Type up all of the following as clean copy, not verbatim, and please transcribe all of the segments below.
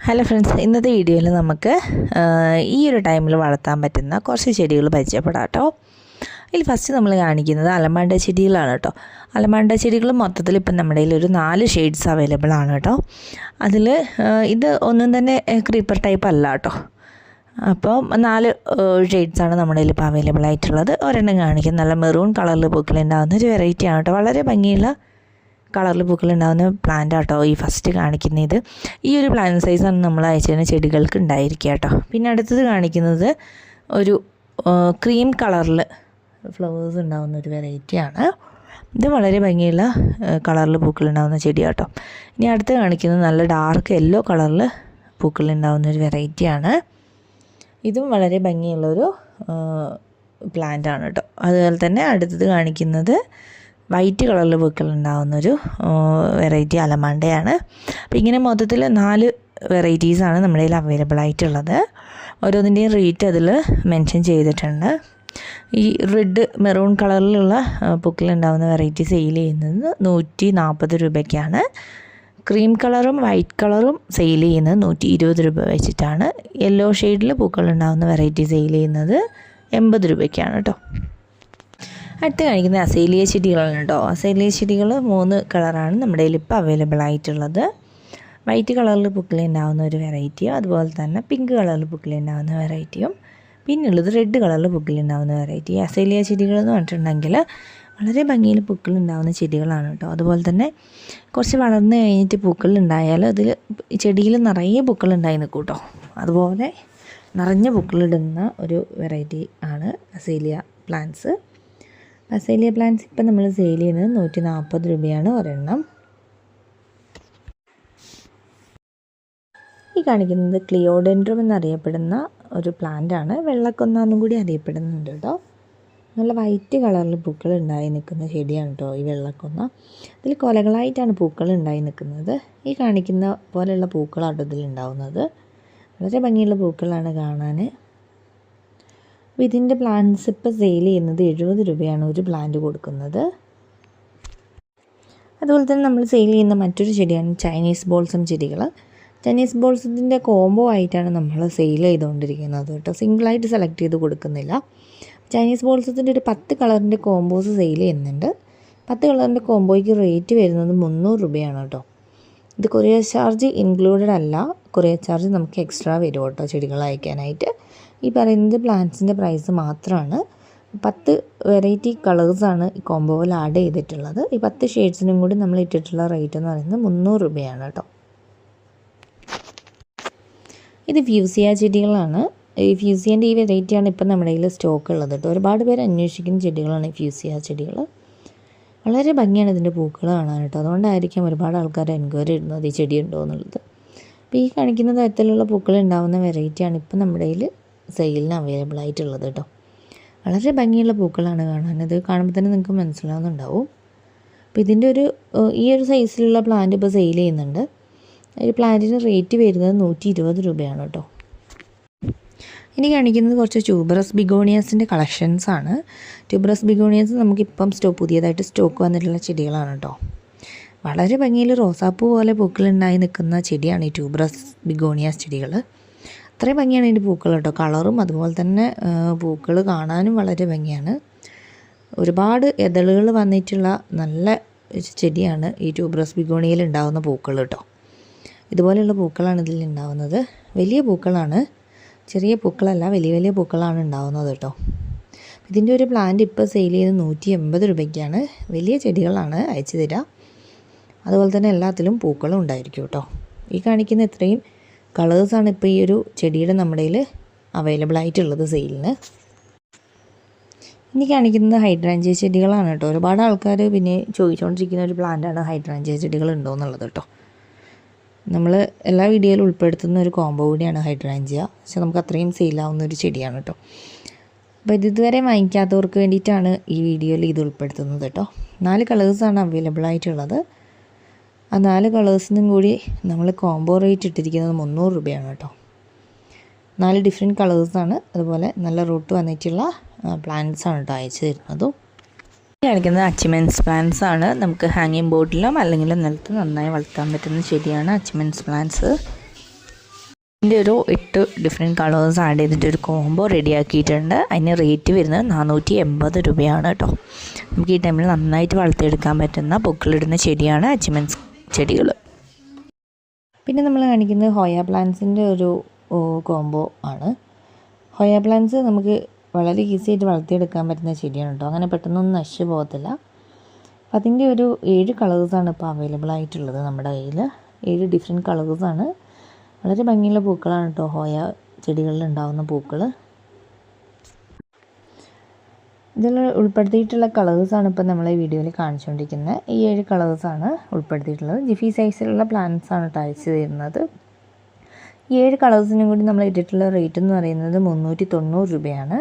Hello friends, ഇന്നത്തെ വീഡിയോയിൽ നമുക്ക് ഈ ഒരു ടൈമിൽ വളർത്താൻ പറ്റുന്ന കുറച്ച് ചെടികൾ പരിചയപ്പെടാം കേട്ടോ. ഇതിൽ ഫസ്റ്റ് നമ്മൾ കാണിക്കുന്നത് അലമാണ്ട ചെടികളാണ് കേട്ടോ. അലമാണ്ട ചെടികൾ മൊത്തത്തിൽ ഇപ്പം നമ്മുടെ കയ്യിൽ ഒരു 4 ഷെയ്ഡ്സ് അവൈലബിൾ ആണ് കേട്ടോ. അതിൽ ഇത് ഒന്നും തന്നെ ക്രീപ്പർ ടൈപ്പ് അല്ല കേട്ടോ. അപ്പോൾ 4 ഷെയ്ഡ്സാണ് നമ്മുടെ കയ്യിൽ ഇപ്പോൾ അവൈലബിൾ ആയിട്ടുള്ളത്. ഒരെണ്ണം കാണിക്കുന്നത് നല്ല മെറൂൺ കളറിൽ പൂക്കളുണ്ടാകുന്ന ഒരു വെറൈറ്റിയാണ് കേട്ടോ. വളരെ ഭംഗിയുള്ള കളറിൽ പൂക്കളുണ്ടാകുന്ന പ്ലാന്റ് ആട്ടോ ഈ ഫസ്റ്റ് കാണിക്കുന്നത്. ഈ ഒരു പ്ലാന്റ് സൈസാണ് നമ്മൾ അയച്ചിരുന്ന ചെടികൾക്ക് ഉണ്ടായിരിക്കുക കേട്ടോ. പിന്നെ അടുത്തത് കാണിക്കുന്നത് ഒരു ക്രീം കളറിൽ ഫ്ലവേഴ്സ് ഉണ്ടാകുന്ന ഒരു വെറൈറ്റിയാണ്. ഇത് വളരെ ഭംഗിയുള്ള കളറിൽ പൂക്കളുണ്ടാകുന്ന ചെടിയാണ് കേട്ടോ. ഇനി അടുത്ത് കാണിക്കുന്നത് നല്ല ഡാർക്ക് യെല്ലോ കളറിൽ പൂക്കളുണ്ടാകുന്ന ഒരു വെറൈറ്റിയാണ്. ഇതും വളരെ ഭംഗിയുള്ളൊരു പ്ലാന്റ് ആണ് കേട്ടോ. അതുപോലെ തന്നെ അടുത്തത് കാണിക്കുന്നത് വൈറ്റ് കളറിൽ പൂക്കളുണ്ടാകുന്നൊരു വെറൈറ്റി അലമാണ്ടയാണ്. അപ്പോൾ ഇങ്ങനെ മൊത്തത്തിൽ 4 വെറൈറ്റീസാണ് നമ്മുടെ കയ്യിൽ അവൈലബിൾ ആയിട്ടുള്ളത്. ഓരോന്നിൻ്റെയും റേറ്റ് അതിൽ മെൻഷൻ ചെയ്തിട്ടുണ്ട്. ഈ റെഡ് മെറൂൺ കളറിലുള്ള പൂക്കളുണ്ടാകുന്ന വെറൈറ്റി സെയിൽ ചെയ്യുന്നത് 140 രൂപയ്ക്കാണ്. ക്രീം കളറും വൈറ്റ് കളറും സെയിൽ ചെയ്യുന്നത് 120 രൂപ വെച്ചിട്ടാണ്. യെല്ലോ ഷെയ്ഡിൽ പൂക്കളുണ്ടാകുന്ന വെറൈറ്റി സെയിൽ ചെയ്യുന്നത് 80 രൂപയ്ക്കാണ് കേട്ടോ. അടുത്ത് കാണിക്കുന്ന അസേലിയ ചെടികളാണ് കേട്ടോ. അസേലിയ ചെടികൾ 3 കളറാണ് നമ്മുടെ കയ്യിൽ ഇപ്പോൾ അവൈലബിൾ ആയിട്ടുള്ളത്. വൈറ്റ് കളറിൽ പൂക്കളുണ്ടാകുന്ന ഒരു വെറൈറ്റിയും അതുപോലെ തന്നെ പിങ്ക് കളറിൽ പൂക്കളുണ്ടാകുന്ന വെറൈറ്റിയും പിന്നുള്ളത് റെഡ് കളറിൽ പൂക്കളുണ്ടാകുന്ന വെറൈറ്റി. അസേലിയ ചെടികൾ എന്ന് പറഞ്ഞിട്ടുണ്ടെങ്കിൽ വളരെ ഭംഗിയിൽ പൂക്കളുണ്ടാകുന്ന ചെടികളാണ് കേട്ടോ. അതുപോലെ തന്നെ കുറച്ച് വളർന്നു കഴിഞ്ഞിട്ട് പൂക്കളുണ്ടായാൽ അതിൽ ചെടിയിൽ നിറയെ പൂക്കളുണ്ടായി നിൽക്കും കേട്ടോ. അതുപോലെ നിറഞ്ഞ പൂക്കളിടുന്ന ഒരു വെറൈറ്റി ആണ് അസേലിയ പ്ലാന്റ്സ്. അസേലിയ പ്ലാന്റ്സ് ഇപ്പം നമ്മൾ സെയിൽ ചെയ്യുന്നത് 140 രൂപയാണ് ഒരെണ്ണം. ഈ കാണിക്കുന്നത് ക്ലിയോഡെൻഡ്രം എന്നറിയപ്പെടുന്ന ഒരു പ്ലാന്റാണ്. വെള്ളക്കൊന്നാന്നും കൂടി അറിയപ്പെടുന്നുണ്ട് കേട്ടോ. നല്ല വൈറ്റ് കളറിൽ പൂക്കൾ ഉണ്ടായി നിൽക്കുന്ന ചെടിയാണ് കേട്ടോ ഈ വെള്ളക്കൊന്ന. ഇതിൽ കൊലകളായിട്ടാണ് പൂക്കൾ ഉണ്ടായി നിൽക്കുന്നത്. ഈ കാണിക്കുന്ന പോലെയുള്ള പൂക്കളാണ് ഇതിൽ ഉണ്ടാവുന്നത്. വളരെ ഭംഗിയുള്ള പൂക്കളാണ് കാണാൻ. അപ്പോൾ ഇതിൻ്റെ പ്ലാന്റ്സ് ഇപ്പോൾ സെയിൽ ചെയ്യുന്നത് 70 രൂപയാണ് ഒരു പ്ലാന്റ് കൊടുക്കുന്നത്. അതുപോലെ തന്നെ നമ്മൾ സെയിൽ ചെയ്യുന്ന മറ്റൊരു ചെടിയാണ് ചൈനീസ് ബോൾസം ചെടികൾ. ചൈനീസ് ബോൾസത്തിൻ്റെ കോംബോ ആയിട്ടാണ് നമ്മൾ സെയിൽ ചെയ്തുകൊണ്ടിരിക്കുന്നത് കേട്ടോ. സിംഗിളായിട്ട് സെലക്ട് ചെയ്ത് കൊടുക്കുന്നില്ല. ചൈനീസ് ബോൾസത്തിൻ്റെ ഒരു 10 കളറിൻ്റെ കോംബോസ് സെയിൽ ചെയ്യുന്നുണ്ട്. 10 കളറിൻ്റെ കോംബോയ്ക്ക് റേറ്റ് വരുന്നത് 300 രൂപയാണ് കേട്ടോ. ഇത് കൊറിയർ ചാർജ് ഇൻക്ലൂഡഡ് അല്ല. കൊറിയർ ചാർജ് നമുക്ക് എക്സ്ട്രാ വരും കേട്ടോ ചെടികൾ അയക്കാനായിട്ട്. ഈ പറയുന്നത് പ്ലാന്റ്സിൻ്റെ പ്രൈസ് മാത്രമാണ്. 10 വെറൈറ്റി കളേഴ്സാണ് ഈ കോംബോയിൽ ആഡ് ചെയ്തിട്ടുള്ളത്. ഈ 10 ഷെയ്ഡ്സിനും കൂടി നമ്മൾ ഇട്ടിട്ടുള്ള റേറ്റ് എന്ന് പറയുന്നത് 300 രൂപയാണ് കേട്ടോ. ഇത് ഫ്യൂസിയ ചെടികളാണ്. ഈ ഫ്യൂസിയൻ്റെ ഈ വെറൈറ്റിയാണ് ഇപ്പം നമ്മുടെ കയ്യിൽ സ്റ്റോക്ക് ഉള്ളത് കേട്ടോ. ഒരുപാട് പേര് അന്വേഷിക്കുന്ന ചെടികളാണ് ഈ ഫ്യൂസിയ ചെടികൾ. വളരെ ഭംഗിയാണ് ഇതിൻ്റെ പൂക്കൾ കാണാൻ കേട്ടോ. അതുകൊണ്ടായിരിക്കും ഒരുപാട് ആൾക്കാർ എൻക്വയറി ഇടുന്നത് ഈ ചെടി ഉണ്ടോ എന്നുള്ളത്. അപ്പോൾ ഈ കാണിക്കുന്ന തരത്തിലുള്ള പൂക്കൾ ഉണ്ടാകുന്ന വെറൈറ്റിയാണ് ഇപ്പം നമ്മുടെ കയ്യിൽ സെയിലിന് അവൈലബിൾ ആയിട്ടുള്ളത് കേട്ടോ. വളരെ ഭംഗിയുള്ള പൂക്കളാണ് കാണാൻ. ഇത് കാണുമ്പോൾ തന്നെ നിങ്ങൾക്ക് മനസ്സിലാവുന്നുണ്ടാവും. അപ്പോൾ ഇതിൻ്റെ ഈ ഒരു സൈസിലുള്ള പ്ലാന്റ് ഇപ്പോൾ സെയിൽ ചെയ്യുന്നുണ്ട്. ഒരു പ്ലാന്റിന് റേറ്റ് വരുന്നത് 120 രൂപയാണ് കേട്ടോ. ഇനി കാണിക്കുന്നത് കുറച്ച് ട്യൂബറസ് ബിഗോണിയാസിൻ്റെ കളക്ഷൻസാണ്. ട്യൂബറസ് ബിഗോണിയാസ് നമുക്കിപ്പം പുതിയതായിട്ട് സ്റ്റോക്ക് വന്നിട്ടുള്ള ചെടികളാണ് കേട്ടോ. വളരെ ഭംഗിയിൽ റോസാപ്പൂ പോലെ പൂക്കളുണ്ടായി നിൽക്കുന്ന ചെടിയാണ് ഈ ട്യൂബറസ് ബിഗോണിയാസ് ചെടികൾ. അത്രയും ഭംഗിയാണ് ഇതിൻ്റെ പൂക്കൾ കേട്ടോ. കളറും അതുപോലെ തന്നെ പൂക്കൾ കാണാനും വളരെ ഭംഗിയാണ്. ഒരുപാട് ഇതളുകൾ വന്നിട്ടുള്ള നല്ല ചെടിയാണ് ഈ ട്യൂബറസ് ബിഗോണിയയിൽ ഉണ്ടാകുന്ന പൂക്കൾ കേട്ടോ. ഇതുപോലെയുള്ള പൂക്കളാണ് ഇതിൽ ഉണ്ടാകുന്നത്. വലിയ പൂക്കളാണ്, ചെറിയ പൂക്കളല്ല, വലിയ വലിയ പൂക്കളാണ് ഉണ്ടാകുന്നത് കേട്ടോ. ഇതിൻ്റെ ഒരു പ്ലാന്റ് ഇപ്പോൾ സെയിൽ ചെയ്യുന്നത് 180 രൂപയ്ക്കാണ്. വലിയ ചെടികളാണ് അയച്ചു തരിക. അതുപോലെ തന്നെ എല്ലാത്തിലും പൂക്കളും ഉണ്ടായിരിക്കും കേട്ടോ. ഈ കാണിക്കുന്ന ഇത്രയും കളേഴ്സാണ് ഇപ്പോൾ ഈ ഒരു ചെടിയുടെ നമ്മുടെ കയ്യിൽ അവൈലബിൾ ആയിട്ടുള്ളത് സെയിലിന്. ഇനി കാണിക്കുന്നത് ഹൈഡ്രാഞ്ചിയ ചെടികളാണ് കേട്ടോ. ഒരുപാട് ആൾക്കാർ പിന്നെ ചോദിച്ചുകൊണ്ടിരിക്കുന്ന ഒരു പ്ലാന്റാണ് ഹൈഡ്രാഞ്ചിയ ചെടികൾ ഉണ്ടോ എന്നുള്ളത് കേട്ടോ. നമ്മൾ എല്ലാ വീഡിയോയിലും ഉൾപ്പെടുത്തുന്ന ഒരു കോംബോ കൂടിയാണ് ഹൈഡ്രാഞ്ചിയ. പക്ഷെ നമുക്ക് അത്രയും സെയിലാവുന്ന ഒരു ചെടിയാണ് കേട്ടോ. അപ്പോൾ ഇതുവരെ വാങ്ങിക്കാത്തവർക്ക് വേണ്ടിയിട്ടാണ് ഈ വീഡിയോയിൽ ഇത് ഉൾപ്പെടുത്തുന്നത് കേട്ടോ. 4 കളേഴ്സാണ് അവൈലബിൾ ആയിട്ടുള്ളത്. ആ 4 കളേഴ്സിനും കൂടി നമ്മൾ കോംബോ റേറ്റ് ഇട്ടിരിക്കുന്നത് 300 രൂപയാണ് കേട്ടോ. 4 ഡിഫറെൻറ്റ് കളേഴ്സാണ്. അതുപോലെ നല്ല റൂട്ട് വന്നിട്ടുള്ള പ്ലാന്റ്സാണ് കേട്ടോ അയച്ചു തരുന്നതും. കാണിക്കുന്നത് അച്ചിമെൻസ് പ്ലാന്റ്സ് ആണ്. നമുക്ക് ഹാങ്ങിങ് ബോർഡിലും അല്ലെങ്കിൽ നിലത്ത് നന്നായി വളർത്താൻ പറ്റുന്ന ചെടിയാണ് അച്ചിമെൻസ് പ്ലാന്റ്സ്. ഇതിൻ്റെ ഒരു 8 ഡിഫറെൻറ്റ് കളേഴ്സ് ആഡ് ചെയ്തിട്ട് ഒരു കോംബോ റെഡിയാക്കിയിട്ടുണ്ട്. അതിന് റേറ്റ് വരുന്നത് 480 രൂപയാണ് കേട്ടോ. നമുക്ക് ഈ ടൈമിൽ നന്നായിട്ട് വളർത്തിയെടുക്കാൻ പറ്റുന്ന പൂക്കളിടുന്ന ചെടിയാണ് അച്ചിമൻസ് ചെടികൾ. പിന്നെ നമ്മൾ കാണിക്കുന്നത് ഹോയ പ്ലാന്റ്സിൻ്റെ ഒരു കോംബോ ആണ്. ഹോയ പ്ലാന്റ്സ് നമുക്ക് വളരെ ഈസി ആയിട്ട് വളർത്തിയെടുക്കാൻ പറ്റുന്ന ചെടിയാണ് കേട്ടോ. അങ്ങനെ പെട്ടെന്നൊന്നും നശിച്ചു പോകത്തില്ല. അപ്പോൾ അതിൻ്റെ ഒരു 7 കളേഴ്സാണ് ഇപ്പോൾ അവൈലബിൾ ആയിട്ടുള്ളത് നമ്മുടെ കയ്യിൽ. 7 ഡിഫറെൻറ്റ് കളേഴ്സാണ്. വളരെ ഭംഗിയുള്ള പൂക്കളാണ് കേട്ടോ ഹോയ ചെടികളിൽ ഉണ്ടാകുന്ന പൂക്കൾ. ഇതിൽ ഉൾപ്പെടുത്തിയിട്ടുള്ള കളേഴ്സാണ് ഇപ്പോൾ നമ്മൾ ഈ വീഡിയോയിൽ കാണിച്ചുകൊണ്ടിരിക്കുന്നത്. ഈ 7 കളേഴ്സാണ് ഉൾപ്പെടുത്തിയിട്ടുള്ളത്. ജിഫി സൈസിലുള്ള പ്ലാന്റ്സാണ് അയച്ചു തരുന്നത്. ഈ 7 കളേഴ്സിനും കൂടി നമ്മൾ ഇട്ടിട്ടുള്ള റേറ്റ് എന്ന് പറയുന്നത് 390 രൂപയാണ്.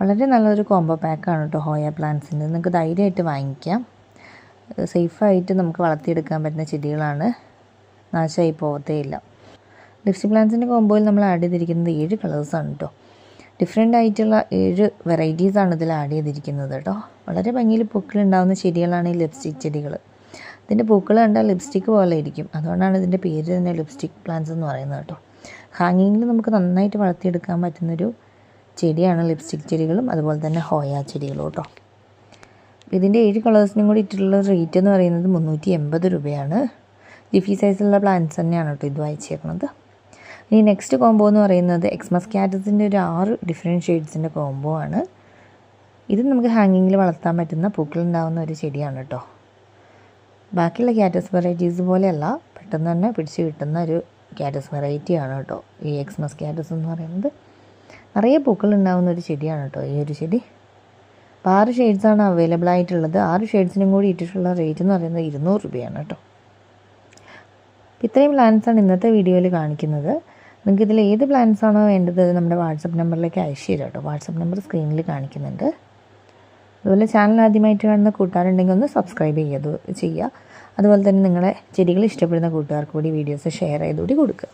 വളരെ നല്ലൊരു കോംബോ പാക്കാണ് കേട്ടോ ഹോയ പ്ലാന്റ്സിൻ്റെ. നിങ്ങൾക്ക് ധൈര്യമായിട്ട് വാങ്ങിക്കാം. സേഫായിട്ട് നമുക്ക് വളർത്തിയെടുക്കാൻ പറ്റുന്ന ചെടികളാണ്, നാശമായി പോകത്തേയില്ല. ലിപ്സ്റ്റിക് പ്ലാന്റ്സിൻ്റെ കോംബോയിൽ നമ്മൾ ആഡ് ചെയ്തിരിക്കുന്നത് 7 കളേഴ്സാണ് കേട്ടോ. ഡിഫറെൻ്റ് ആയിട്ടുള്ള 7 വെറൈറ്റീസാണ് ഇതിൽ ആഡ് ചെയ്തിരിക്കുന്നത് കേട്ടോ. വളരെ ഭംഗിയിൽ പൂക്കളുണ്ടാകുന്ന ചെടികളാണ് ഈ ലിപ്സ്റ്റിക് ചെടികൾ. ഇതിൻ്റെ പൂക്കൾ കണ്ടാൽ ലിപ്സ്റ്റിക്ക് പോലെ ഇരിക്കും. അതുകൊണ്ടാണ് ഇതിൻ്റെ പേര് തന്നെ ലിപ്സ്റ്റിക് പ്ലാന്റ്സ് എന്ന് പറയുന്നത് കേട്ടോ. ഹാങ്ങിങ്ങിൽ നമുക്ക് നന്നായിട്ട് വളർത്തിയെടുക്കാൻ പറ്റുന്നൊരു ചെടിയാണ് ലിപ്സ്റ്റിക് ചെടികളും അതുപോലെ തന്നെ ഹോയ ചെടികളും കേട്ടോ. ഇതിൻ്റെ 7 കളേഴ്സിനും കൂടി ഇട്ടിട്ടുള്ള റേറ്റ് എന്ന് പറയുന്നത് 380 രൂപയാണ്. ജിഫി സൈസിലുള്ള പ്ലാന്റ്സ് തന്നെയാണ് കേട്ടോ ഇത് അയച്ചേക്കുന്നത്. ഇനി നെക്സ്റ്റ് കോംബോ എന്ന് പറയുന്നത് എക്സ്മസ് ക്യാറ്റസിൻ്റെ ഒരു 6 ഡിഫറെൻറ്റ് ഷെയ്ഡ്സിൻ്റെ കോംബോ ആണ്. ഇത് നമുക്ക് ഹാങ്ങിങ്ങിൽ വളർത്താൻ പറ്റുന്ന പൂക്കളുണ്ടാകുന്ന ഒരു ചെടിയാണ് കേട്ടോ. ബാക്കിയുള്ള ക്യാറ്റസ് വെറൈറ്റീസ് പോലെയല്ല, പെട്ടെന്ന് തന്നെ പിടിച്ച് കിട്ടുന്ന ഒരു ക്യാറ്റസ് വെറൈറ്റിയാണ് കേട്ടോ ഈ എക്സ്മസ് ക്യാറ്റസ് എന്ന് പറയുന്നത്. നിറയെ പൂക്കൾ ഉണ്ടാകുന്ന ഒരു ചെടിയാണ് കേട്ടോ ഈ ഒരു ചെടി. അപ്പോൾ 6 ഷെയ്ഡ്സാണ് അവൈലബിൾ ആയിട്ടുള്ളത്. 6 ഷെയ്ഡ്സിനും കൂടി ഇട്ടിട്ടുള്ള റേറ്റ് എന്ന് പറയുന്നത് 200 രൂപയാണ് കേട്ടോ. അപ്പോൾ ഇത്രയും പ്ലാന്റ്സാണ് ഇന്നത്തെ വീഡിയോയിൽ കാണിക്കുന്നത്. നിങ്ങൾക്ക് ഇതിൽ ഏത് പ്ലാന്റ്സ് ആണോ വേണ്ടത് നമ്മുടെ വാട്സപ്പ് നമ്പറിലേക്ക് അയച്ചു തരാം കേട്ടോ. വാട്സപ്പ് നമ്പർ സ്ക്രീനിൽ കാണിക്കുന്നുണ്ട്. അതുപോലെ ചാനൽ ആദ്യമായിട്ട് കാണുന്ന കൂട്ടുകാരുണ്ടെങ്കിൽ ഒന്ന് സബ്സ്ക്രൈബ് ചെയ്യുക. അതുപോലെ തന്നെ നിങ്ങളെ ചെടികൾ ഇഷ്ടപ്പെടുന്ന കൂട്ടുകാർക്ക് കൂടി വീഡിയോസ് ഷെയർ ചെയ്തുകൂടി കൊടുക്കുക.